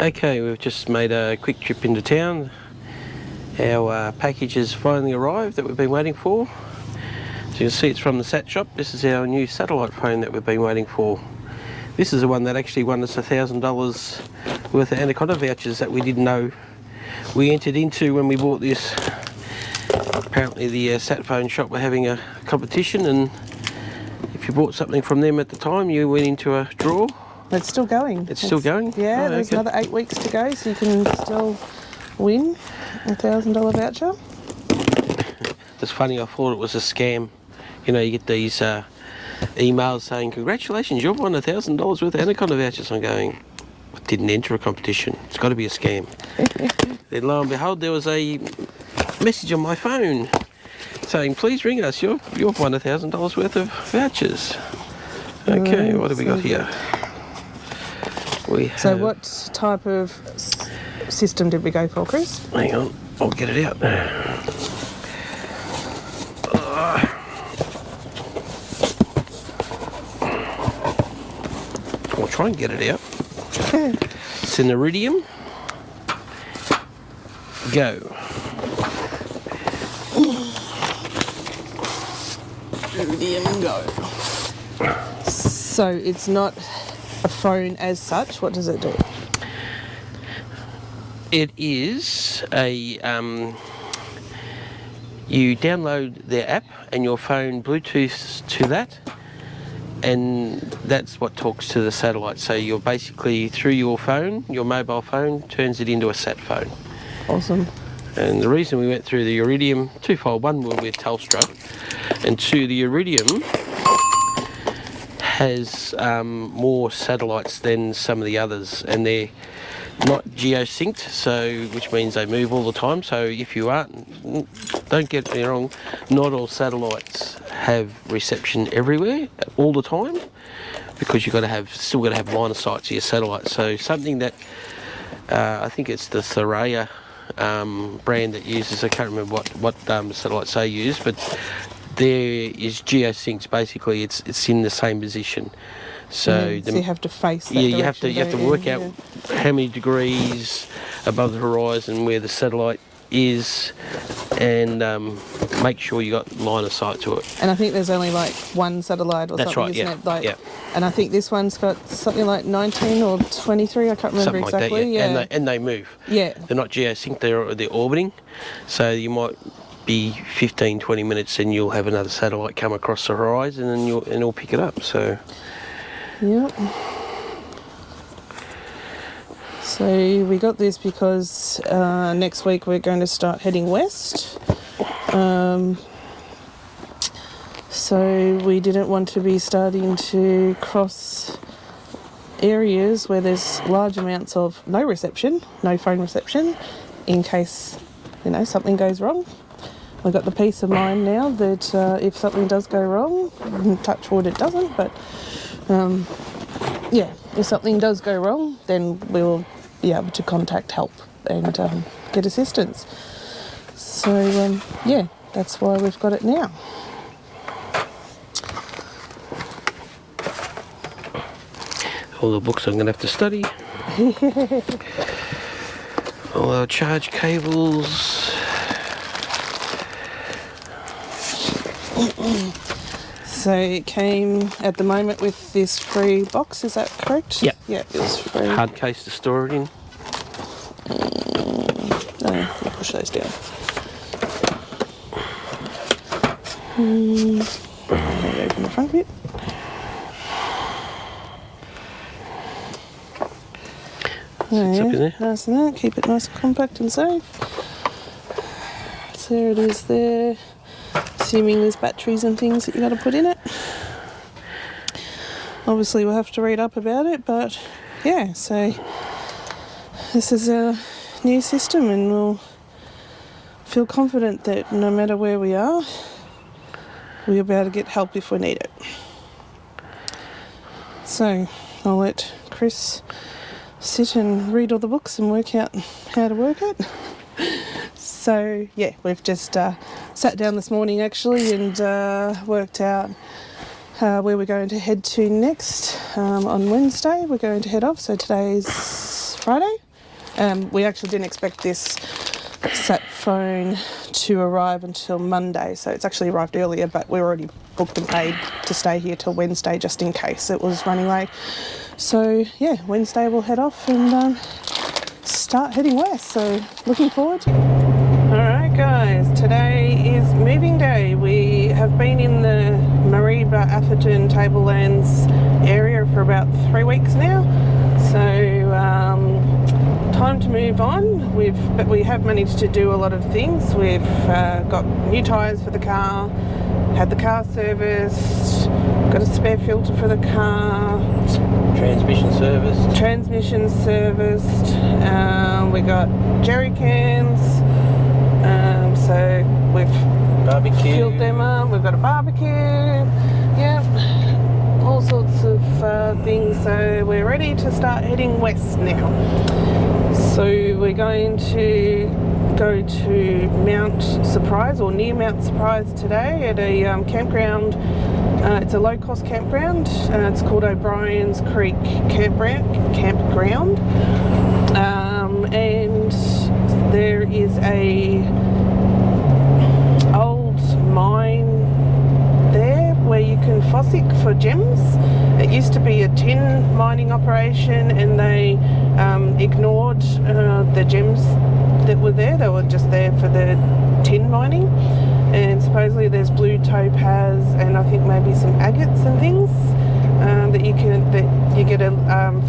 Okay, we've just made a quick trip into town. Our package has finally arrived that we've been waiting for. So you can see it's from the Sat Shop. This is our new satellite phone that we've been waiting for. This is the one that actually won us $1,000 worth of Anaconda vouchers that we didn't know we entered into when we bought this. Apparently the Sat Phone shop were having a competition, and if you bought something from them at the time, you went into a draw. It's still going. It's still going? Yeah, oh, there's okay. another 8 weeks to go, so you can still win a $1,000 voucher. It's funny, I thought it was a scam. You know, you get these emails saying, congratulations, you've won $1,000 worth of Anaconda vouchers. I'm going, I didn't enter a competition. It's got to be a scam. Then lo and behold, there was a message on my phone saying, please ring us, you've won $1,000 worth of vouchers. Okay, what have we got here? So what type of system did we go for, Chris? Hang on, I'll get it out. I'll try and get it out. It's an Iridium. Go. Iridium Go. So it's not a phone as such. What does it do? It is a you download their app and your phone Bluetooths to that, and that's what talks to the satellite. So you're basically, through your phone, your mobile phone turns it into a sat phone. Awesome. And the reason we went through the Iridium, twofold: one, we're with Telstra, and two, the Iridium has more satellites than some of the others, and they're not geo-synced, so which means they move all the time. So if you aren't, don't get me wrong, not all satellites have reception everywhere all the time, because you've got to have, still got to have line of sight to your satellite. So something that I think it's the Thuraya brand that uses, I can't remember what satellites they use, but there is geosyncs. Basically it's in the same position, so, so you have to face that you have direction, to work out how many degrees above the horizon where the satellite is, and make sure you got line of sight to it. And I think there's only like one satellite or That's something, right, isn't yeah, it? Like, yeah. And I think this one's got something like 19 or 23, I can't remember Something exactly. like that, yeah. And they move. Yeah. They're not geosynced, they're orbiting. So you might be 15-20 minutes and you'll have another satellite come across the horizon, and it'll pick it up. So yep. So we got this because next week we're going to start heading west. So we didn't want to be starting to cross areas where there's large amounts of no reception, no phone reception, in case, you know, something goes wrong. I've got the peace of mind now that if something does go wrong, touch wood it doesn't, but yeah, if something does go wrong, then we'll be able to contact help and get assistance. So yeah, that's why we've got it now. all the books I'm going to have to study. All our charge cables. So it came at the moment with this free box, is that correct? Yep. Yeah, it was free. Hard case to store it in. You push those down. Open the front bit. Sits up in there. Nice and that. Keep it nice and compact and safe. So there it is there. Assuming there's batteries and things that you got to put in it. Obviously we'll have to read up about it, but yeah, so this is a new system and we'll feel confident that no matter where we are, we'll be able to get help if we need it. So I'll let Chris sit and read all the books and work out how to work it. So yeah, we've just sat down this morning actually and worked out where we're going to head to next. On Wednesday we're going to head off, so today's Friday. We actually didn't expect this sat phone to arrive until Monday, so it's actually arrived earlier, but we're already booked and paid to stay here till Wednesday just in case it was running late. So yeah, Wednesday we'll head off and start heading west, so looking forward. Alright guys, today is moving day. We have been in the Mareeba, Atherton, Tablelands area for about 3 weeks now, so time to move on. But we have managed to do a lot of things. We've got new tyres for the car, had the car serviced, got a spare filter for the car, Transmission serviced, we got jerry cans, so we've filled them up, we've got a barbecue, yeah, all sorts of things, so we're ready to start heading west now. So we're going to go to Mount Surprise, or near Mount Surprise today, at a campground. It's a low-cost campground. It's called O'Briens Creek Campground. And there is a old mine there where you can fossick for gems. It used to be a tin mining operation, and they ignored the gems that were there. They were just there for the tin mining, and supposedly there's blue topaz and I think maybe some agates and things that you get a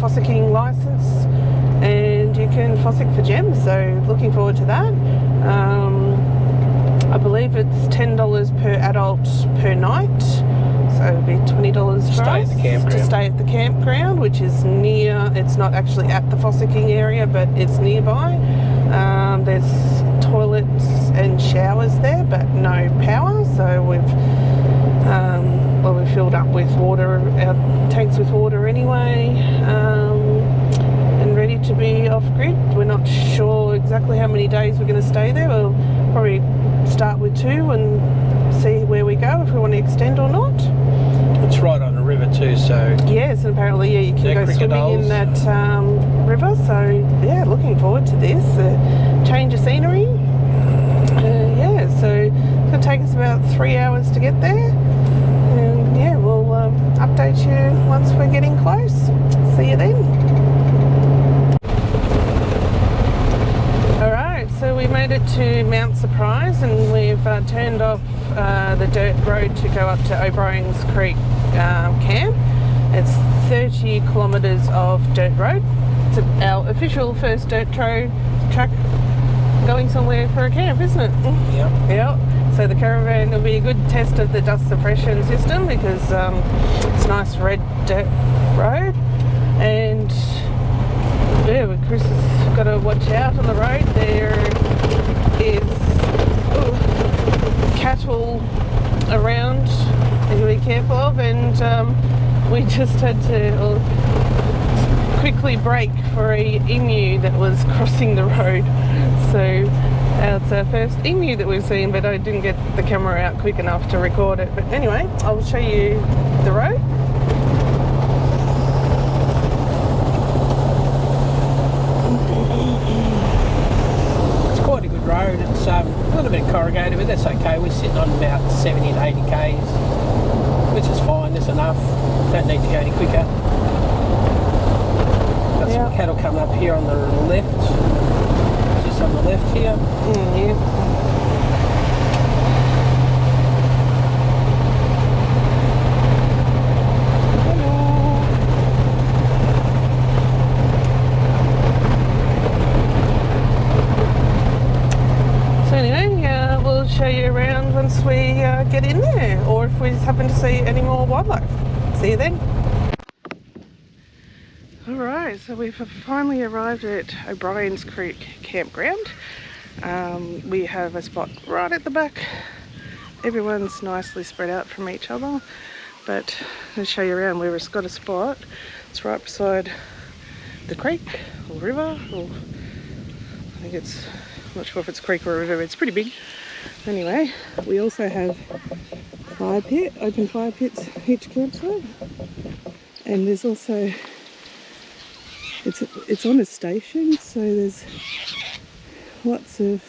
Fossicking license and you can fossick for gems. So looking forward to that. I believe it's $10 per adult per night. So it would be $20 for us to stay at the campground, which is near. It's not actually at the Fossicking area, but it's nearby. There's toilets and showers there, but no power. So we've filled up with water, our tanks with water anyway, and ready to be off grid. We're not sure exactly how many days we're going to stay there. We'll probably start with 2 and see where we go, if we want to extend or not. It's right on the river too, so... Yes, and apparently, yeah, you can go swimming in that river, so yeah, looking forward to this. Change of scenery. Yeah, so it's going to take us about 3 hours to get there. And yeah, we'll update you once we're getting close. See you then. Alright, so we made it to Mount Surprise, and we've turned off the dirt road to go up to O'Briens Creek Camp. It's 30 kilometres of dirt road. It's our official first dirt track going somewhere for a camp, isn't it? Yep. Yep. So the caravan will be a good test of the dust suppression system, because it's nice red dirt road, and yeah, Chris has got to watch out on the road. There is cattle around that you be careful of, and we just had to quickly brake for a emu that was crossing the road. So it's our first emu that we've seen, but I didn't get the camera out quick enough to record it. But anyway, I'll show you the road. It's quite a good road. It's a little bit corrugated, but that's okay. We're sitting on about 70 to 80 k's, which is fine. That's enough. Don't need to go any quicker. Got some cattle coming up here on the left. Just on the left here. Yeah. Show you around once we get in there, or if we happen to see any more wildlife. See you then. Alright, so we've finally arrived at O'Briens Creek Campground. We have a spot right at the back. Everyone's nicely spread out from each other, but I'll show you around. We've got a spot. It's right beside the creek or river, or I think it's, I'm not sure if it's a creek or a river. It's pretty big. Anyway, we also have open fire pits each campsite, and there's also It's on a station, so there's lots of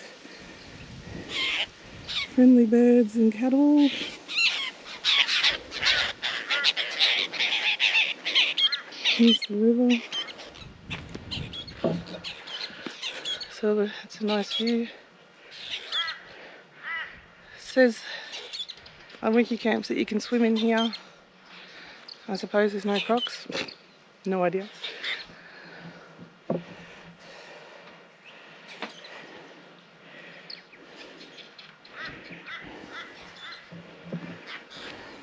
friendly birds and cattle. Here's the river. So it's a nice view. It says on Wiki Camps that you can swim in here. I suppose there's no crocs. No idea.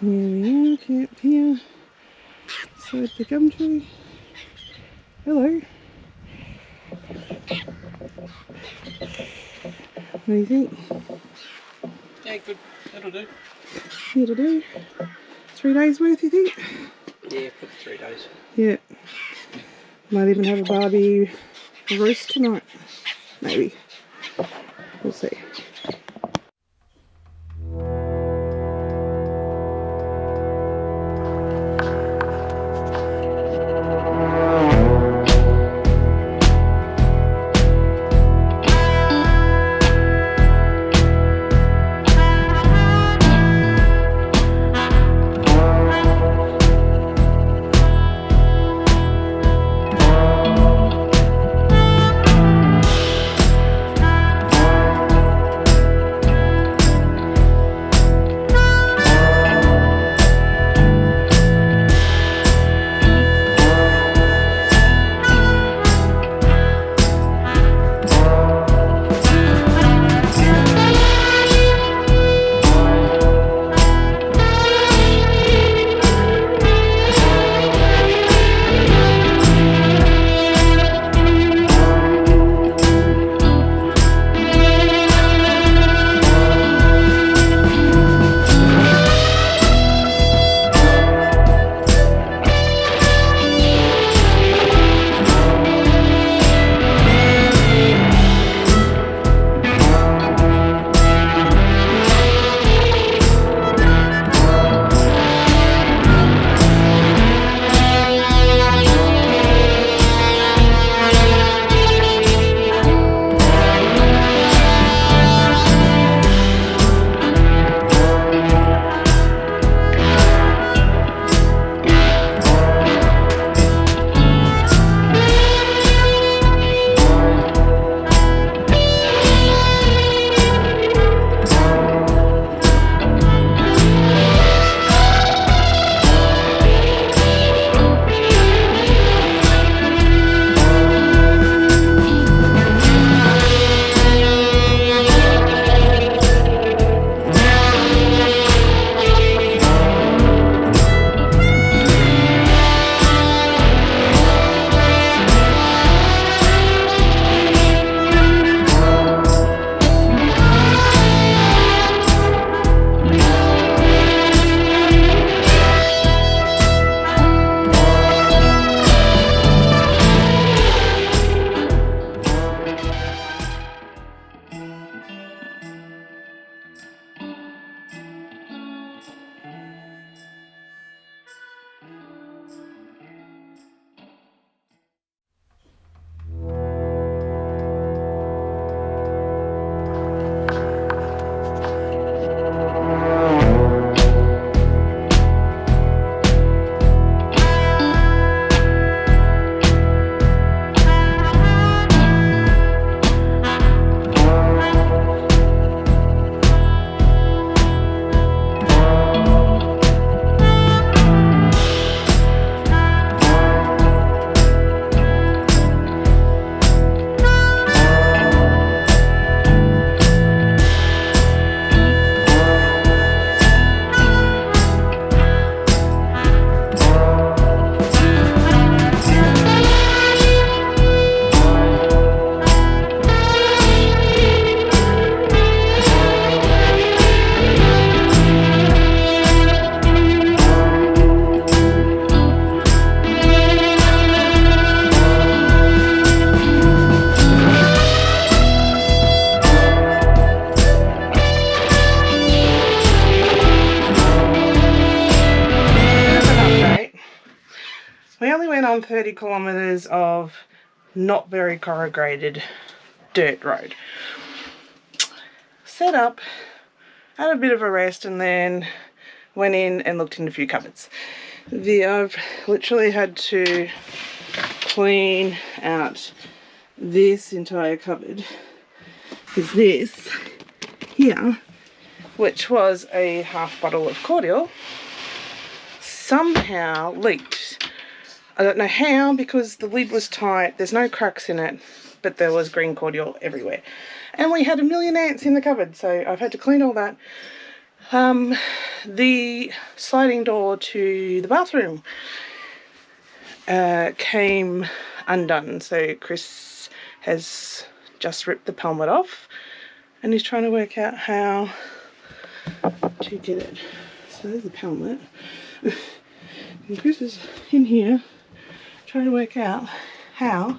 Here we are, camp here. Inside the gum tree. Hello. What do you think? Yeah, good. That'll do. Here to do. 3 days worth, you think? Yeah, put 3 days. Yeah. Might even have a barbie roast tonight. Maybe. We'll see. We only went on 30 kilometres of not very corrugated dirt road. Set up, had a bit of a rest, and then went in and looked in a few cupboards. I've literally had to clean out this entire cupboard, because this here, which was a half bottle of cordial, somehow leaked. I don't know how, because the lid was tight, there's no cracks in it, but there was green cordial everywhere. And we had a million ants in the cupboard, so I've had to clean all that. The sliding door to the bathroom came undone, so Chris has just ripped the pelmet off and he's trying to work out how to get it. So there's the pelmet, and Chris is in here trying to work out how.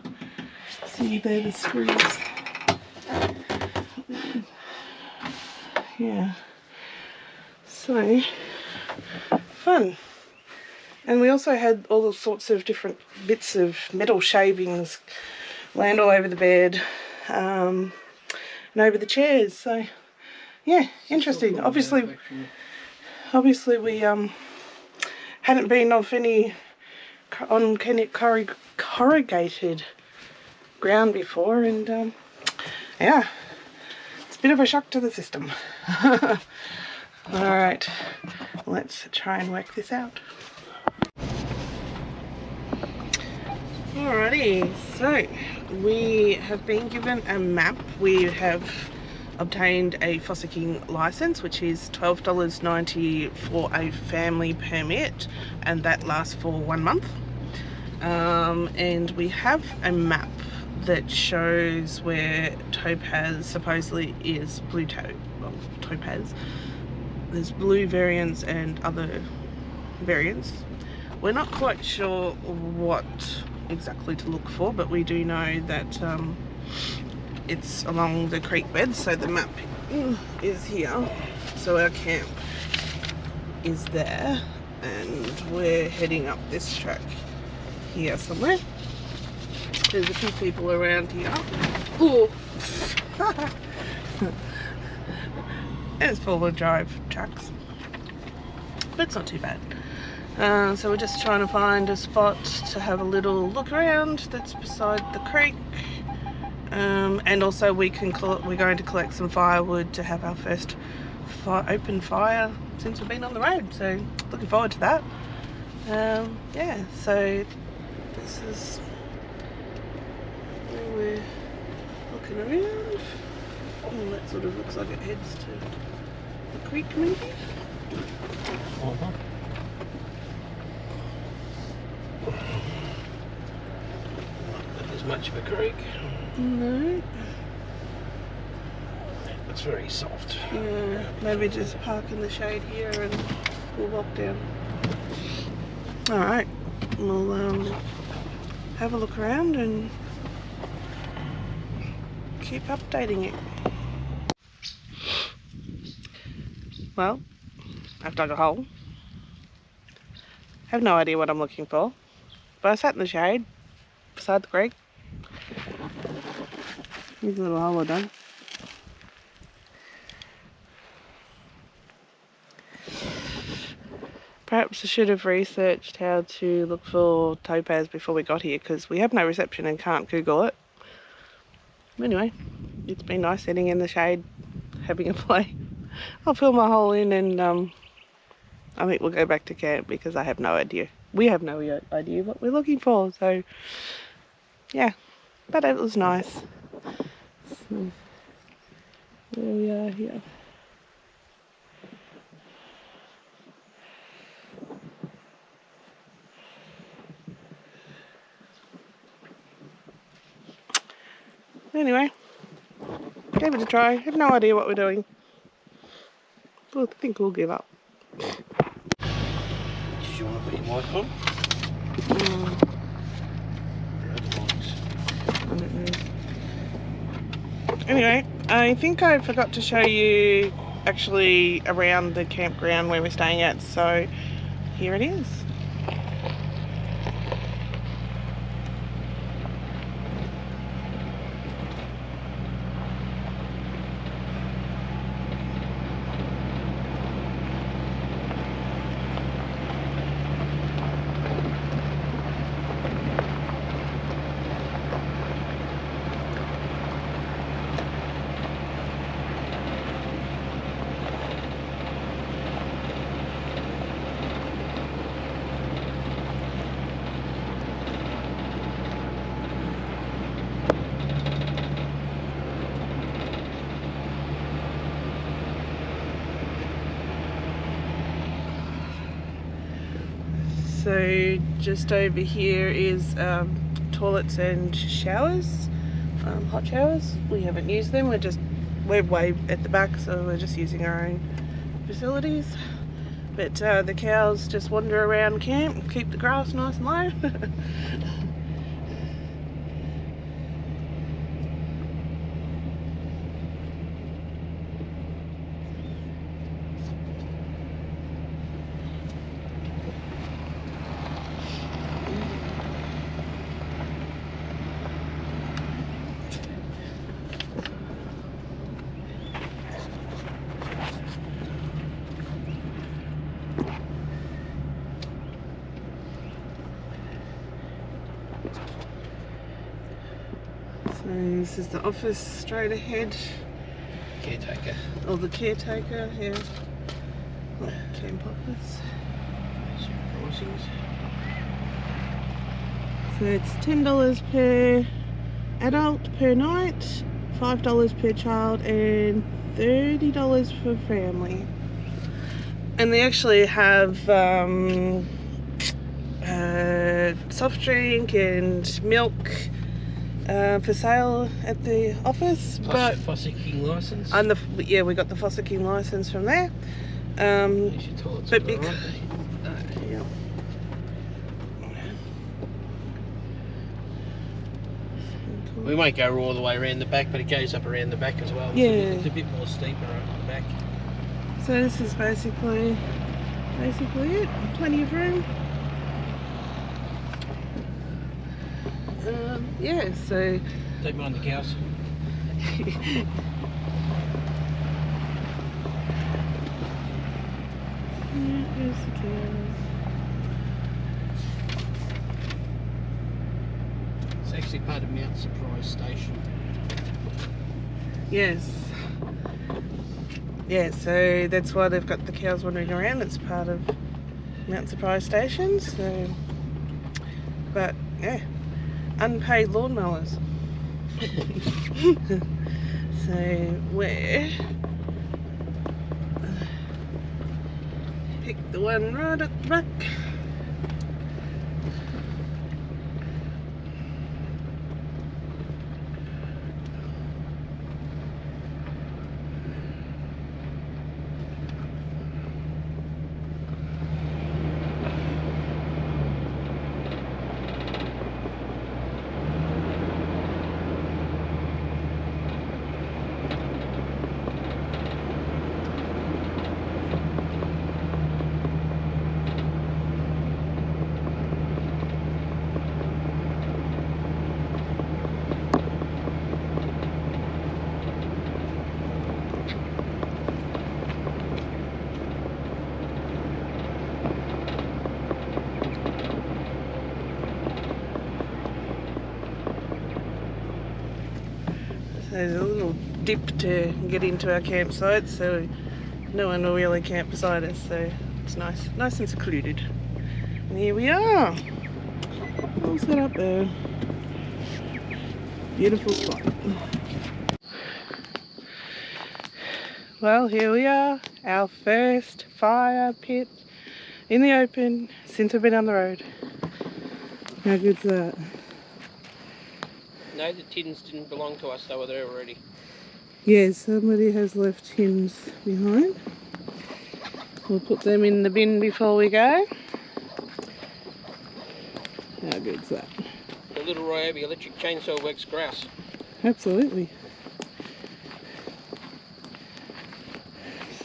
See, there the screws. Yeah. So, fun. And we also had all sorts of different bits of metal shavings land all over the bed and over the chairs. So, yeah, interesting. Obviously we hadn't been on any corrugated ground before, and yeah, it's a bit of a shock to the system. Alright, let's try and work this out. Alrighty, so we have been given a map. We have obtained a Fossicking license, which is $12.90 for a family permit, and that lasts for 1 month. And we have a map that shows where Topaz supposedly is. Topaz. There's blue variants and other variants. We're not quite sure what exactly to look for, but we do know that it's along the creek bed, so the map is here. So our camp is there, and we're heading up this track here somewhere. There's a few people around here. Ooh. It's four-wheel drive tracks, but it's not too bad. So we're just trying to find a spot to have a little look around that's beside the creek, and also we're going to collect some firewood to have our first open fire since we've been on the road, so looking forward to that. Yeah, so this is where we're looking around. Oh, that sort of looks like it heads to the creek, maybe? Not as much of a creek. No. It's very soft. Yeah, maybe just park in the shade here and we'll walk down. Alright, we'll have a look around and keep updating it. Well, I've dug a hole. Have no idea what I'm looking for, but I sat in the shade beside the creek. Here's a little hole I dug. Perhaps I should have researched how to look for topaz before we got here, because we have no reception and can't Google it. Anyway, it's been nice sitting in the shade having a play. I'll fill my hole in, and I think we'll go back to camp because I have no idea. We have no idea what we're looking for, so yeah, but it was nice. So, there we are here. Anyway, gave it a try. Have no idea what we're doing. I think we'll give up. Did you want to put your mic on? I don't know. Anyway, I think I forgot to show you actually around the campground where we're staying at, so here it is. So just over here is toilets and showers, hot showers. We haven't used them. We're way at the back, so we're just using our own facilities. But the cows just wander around camp, keep the grass nice and low. So this is the office straight ahead. Caretaker. Or the caretaker, yeah. Oh, camp office. So it's $10 per adult per night, $5 per child, and $30 for family. And they actually have soft drink and milk for sale at the office. Plus your Fossicking licence. And yeah, we got the Fossicking licence from there. But because yeah. We won't go all the way around the back, but it goes up around the back as well. Yeah. It's a bit more steeper up the back. So this is basically it. Plenty of room. Yeah, so Don't mind the cows. Here's the cows. It's actually part of Mount Surprise Station. Yes. Yeah, so that's why they've got the cows wandering around. It's part of Mount Surprise Station. So, but yeah, unpaid lawnmowers. So we're pick the one right at the back. There's a little dip to get into our campsite, so no one will really camp beside us, so it's nice and secluded. And here we are, all set up there. Beautiful spot. Well, here we are, our first fire pit in the open since we've been on the road. How good's that? No, the tins didn't belong to us, they were there already. Yeah, somebody has left tins behind. We'll put them in the bin before we go. How good's that? The little Ryobi electric chainsaw works grass. Absolutely.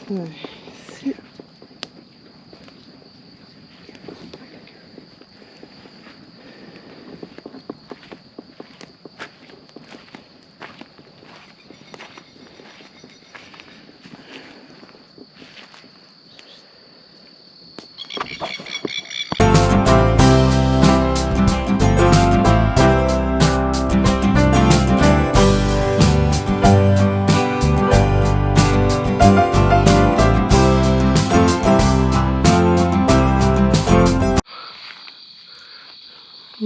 So, sit.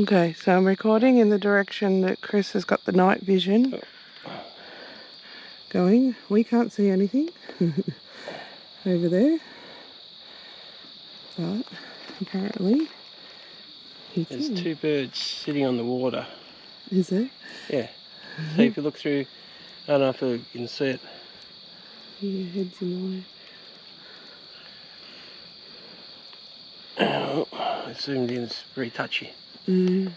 Okay, so I'm recording in the direction that Chris has got the night vision going. We can't see anything over there, but apparently There's two birds sitting on the water. Is there? Yeah. So if you look through, I don't know if you can see it. Yeah, head's in the way. Oh, I zoomed in, it's very touchy. Mm.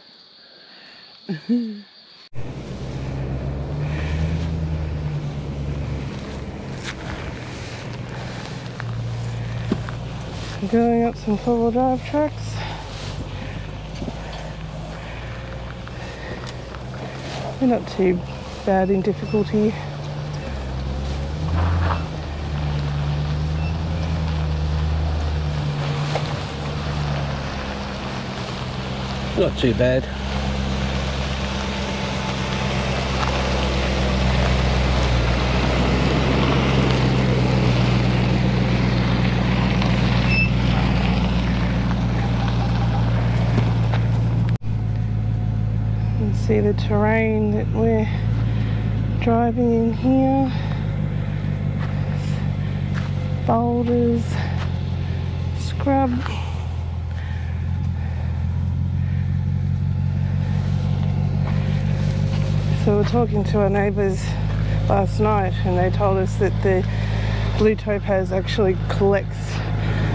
Going up some four-wheel drive tracks. They're not too bad in difficulty. Not too bad. You can see the terrain that we're driving in here. Boulders, scrub. So we're talking to our neighbours last night and they told us that the blue topaz actually collects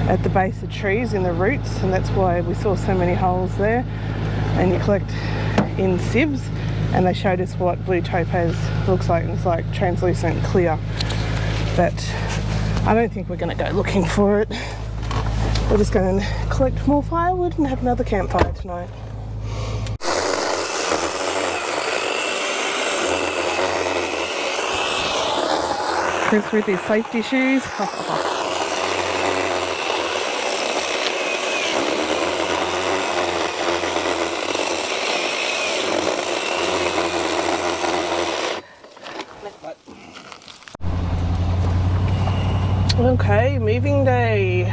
at the base of trees in the roots, and that's why we saw so many holes there. And you collect in sieves, and they showed us what blue topaz looks like, and it's like translucent clear. But I don't think we're going to go looking for it. We're just going to collect more firewood and have another campfire tonight. Chris with his safety shoes. Okay, moving day.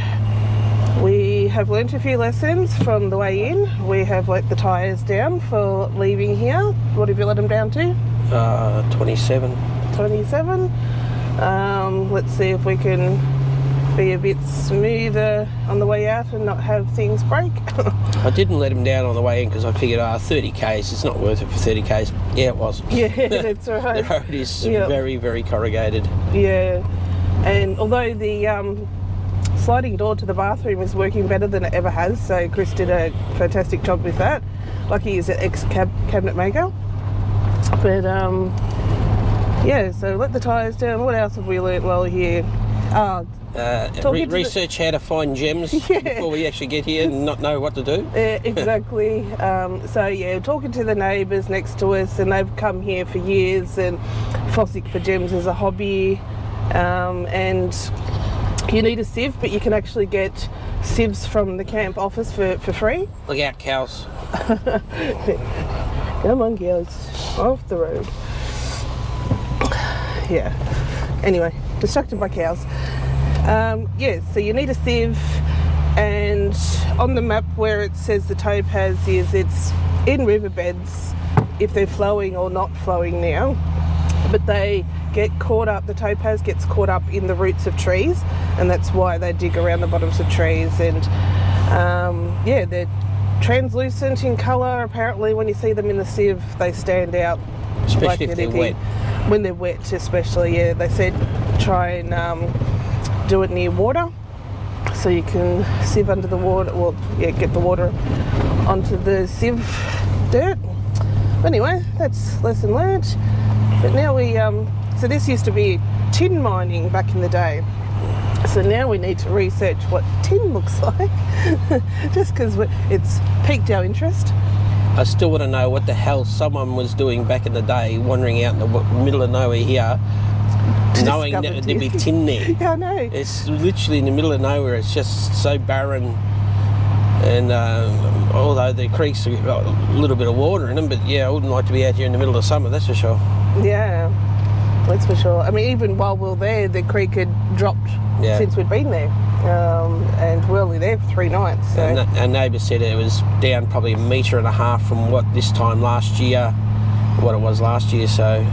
We have learnt a few lessons from the way in. We have let the tyres down for leaving here. What have you let them down to? 27. 27. Let's see if we can be a bit smoother on the way out and not have things break. I didn't let him down on the way in because I figured, 30 k's, it's not worth it for 30 k's. Yeah, it was. Yeah, that's right. The road is very, very corrugated. Yeah, and although the sliding door to the bathroom is working better than it ever has, so Chris did a fantastic job with that. Lucky he's an ex-cabinet maker. But yeah, so let the tyres down. What else have we learnt while here? Research how to find gems before we actually get here and not know what to do. Exactly. So yeah, talking to the neighbours next to us, and they've come here for years, and Fossicking for gems is a hobby. And you need a sieve, but you can actually get sieves from the camp office for free. Look out, cows. Come on, girls, off the road. Yeah. Anyway, distracted by cows. Yeah, so you need a sieve, and on the map where it says the topaz is, it's in riverbeds if they're flowing or not flowing now, but they get caught up, the topaz gets caught up in the roots of trees, and that's why they dig around the bottoms of trees. And yeah, they're translucent in colour. Apparently when you see them in the sieve they stand out, especially like if they're wet. When they're wet especially. Yeah, they said try and do it near water so you can sieve under the water, well yeah, get the water onto the sieve dirt. But anyway, that's lesson learnt. But now we so this used to be tin mining back in the day, so now we need to research what tin looks like just because it's piqued our interest. I still want to know what the hell someone was doing back in the day, wandering out in the middle of nowhere here, knowing that there'd be tin there. Yeah, I know. It's literally in the middle of nowhere. It's just so barren. And although the creeks have got a little bit of water in them, but yeah, I wouldn't like to be out here in the middle of summer, that's for sure. Yeah, that's for sure. I mean, even while we were there, the creek had dropped since we'd been there. And we're only there for 3 nights. So. And our neighbour said it was down probably 1.5 meters from what this time last year, what it was last year, so...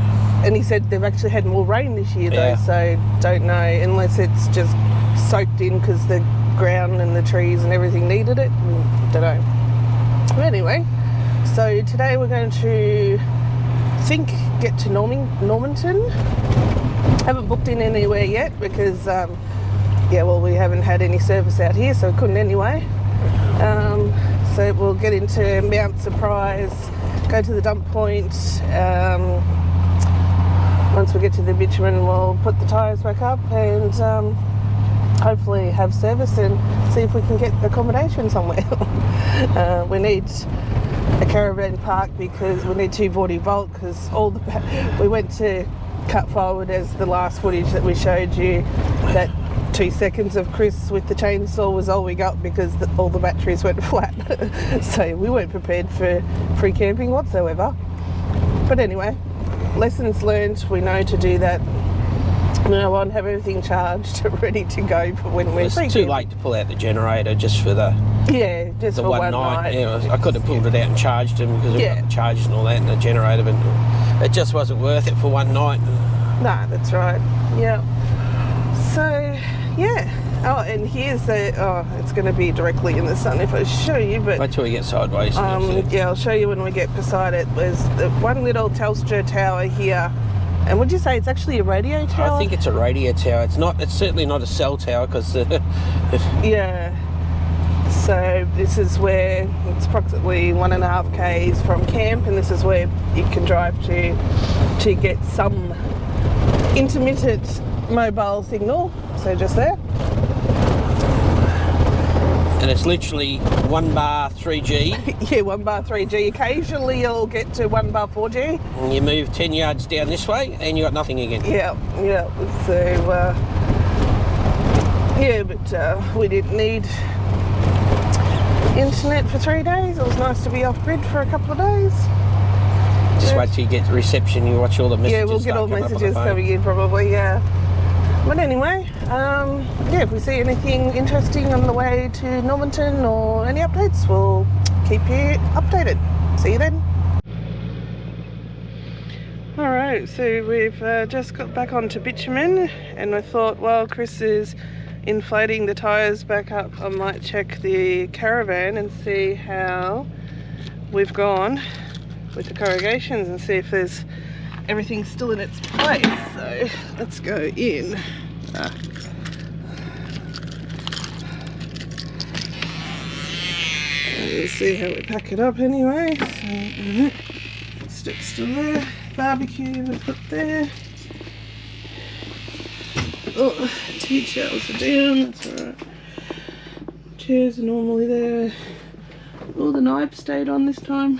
And he said they've actually had more rain this year though, so don't know, unless it's just soaked in because the ground and the trees and everything needed it. Don't know. Anyway, so today we're going to get to Normanton. Haven't booked in anywhere yet because yeah, well, we haven't had any service out here, so we couldn't anyway. So we'll get into Mount Surprise, go to the dump point. Once we get to the bitumen, we'll put the tyres back up and hopefully have service and see if we can get accommodation somewhere. We need a caravan park because we need 240 volt because we went to cut forward as the last footage that we showed you, that 2 seconds of Chris with the chainsaw was all we got because all the batteries went flat. So we weren't prepared for free camping whatsoever. But anyway, lessons learned, we know to do that. No one have everything charged, ready to go for when we're free. It's too late to pull out the generator just for the just for one night. Yeah, I could have pulled it out and charged them because we've got the chargers and all that and the generator, but it just wasn't worth it for one night. No, that's right. Yeah. So yeah. Oh, and here's it's going to be directly in the sun if I show you, but wait till we get sideways. Yeah, I'll show you when we get beside it. There's the one little Telstra tower here. And would you say it's actually a radio tower? I think it's a radio tower. It's certainly not a cell tower because yeah. So this is where it's approximately 1.5 k's from camp, and this is where you can drive to get some intermittent mobile signal. So just there. And it's literally 1 bar 3G. Yeah, 1 bar 3G. Occasionally you'll get to 1 bar 4G. And you move 10 yards down this way and you got nothing again. Yeah. So, yeah, but we didn't need internet for 3 days. It was nice to be off grid for a couple of days. Just wait till you get reception, you watch all the messages. Yeah, we'll get all the messages coming in probably, yeah. But anyway, yeah, if we see anything interesting on the way to Normanton or any updates, we'll keep you updated. See you then. Alright, so we've just got back onto bitumen, and I thought, while Chris is inflating the tyres back up, I might check the caravan and see how we've gone with the corrugations and see if there's everything's still in its place. So let's go in. Let's see how we pack it up anyway. So step's still there. Barbecue we put there. Oh, tea towels are down, that's alright. Chairs are normally there. All the knives stayed on this time.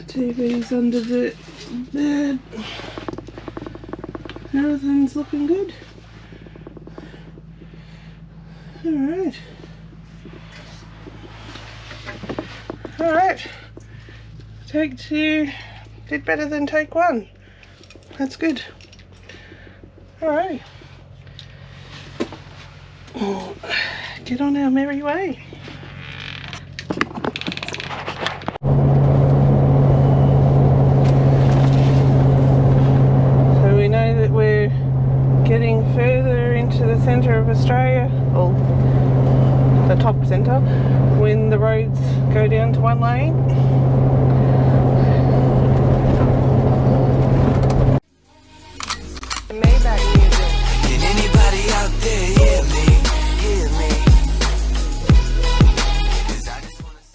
TV's under the bed. Everything's looking good. Alright. Alright. Take 2 did better than take 1. That's good. Alright. We'll get on our merry way. We're getting further into the centre of Australia, or the top centre, when the roads go down to 1 lane.